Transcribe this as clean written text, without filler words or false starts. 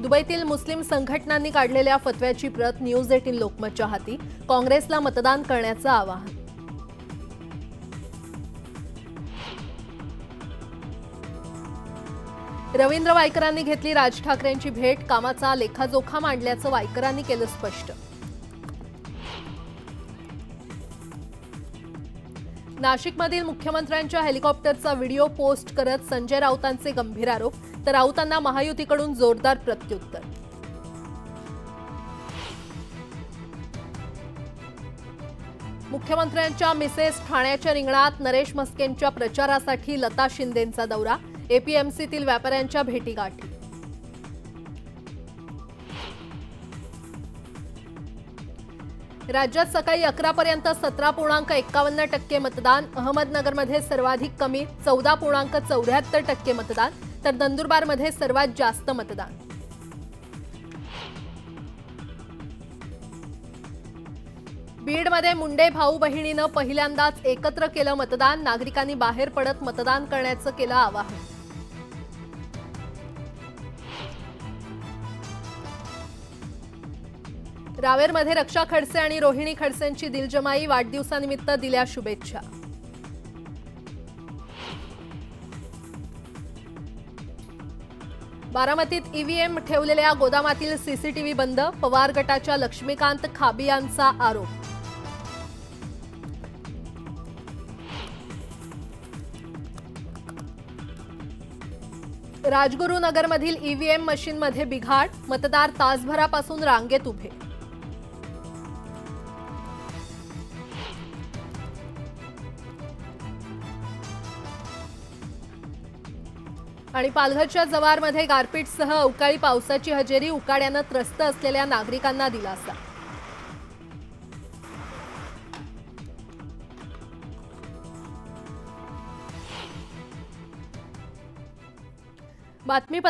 दुबईतील मुस्लिम संघटनांनी काढलेल्या फतव्याची प्रत न्यूज 18 लोकमतच्या हाती, काँग्रेसला मतदान करण्याचं आवाहन। रवींद्र वायकरांनी घेतली राज ठाकरेंची भेट, कामाचा लेखाजोखा मांडल्याचं वायकरांनी केलं स्पष्ट। नाशिकमधील मुख्यमंत्र्यांच्या हेलिकॉप्टरचा व्हिडिओ पोस्ट करत संजय राऊतांचे गंभीर आरोप, तर राऊतांना महायुतीकडून जोरदार प्रत्युत्तर। मुख्यमंत्र्यांच्या मिसेस ठाण्याच्या रिंगणात, नरेश म्हस्केंच्या प्रचारासाठी लता शिंदेंचा दौरा, एपीएमसीतील व्यापाऱ्यांच्या भेटीगाठी। राज्यात सकाळी 11 पर्यंत 17.51% मतदान, अहमदनगरमध्ये सर्वाधिक कमी 14.74% मतदान, तर नंदुरबारमध्ये सर्वात जास्त मतदान। बीडमध्ये मुंडे भाऊ बहिणीनं पहिल्यांदाच एकत्र केलं मतदान, नागरिकांनी बाहेर पडत मतदान करण्याचं केलं आवाहन। रावेरमध्ये रक्षा खडसे आणि रोहिणी खडसेंची दिलजमाई, वाढदिवसानिमित्त दिल्या शुभेच्छा। बारामतीत ईव्हीएम ठेवलेल्या गोदामातील सीसीटीव्ही बंद, पवार गटाच्या लक्ष्मीकांत खाबी यांचा आरोप। राजगुरुनगरमधील ईव्हीएम मशीनमध्ये बिघाड, मतदार तासभरापासून रांगेत उभे। आणि पालघरच्या जव्हारमध्ये गारपीटसह अवकाळी पावसाची हजेरी, उकाड्यानं त्रस्त असलेल्या नागरिकांना दिलासा। बातमी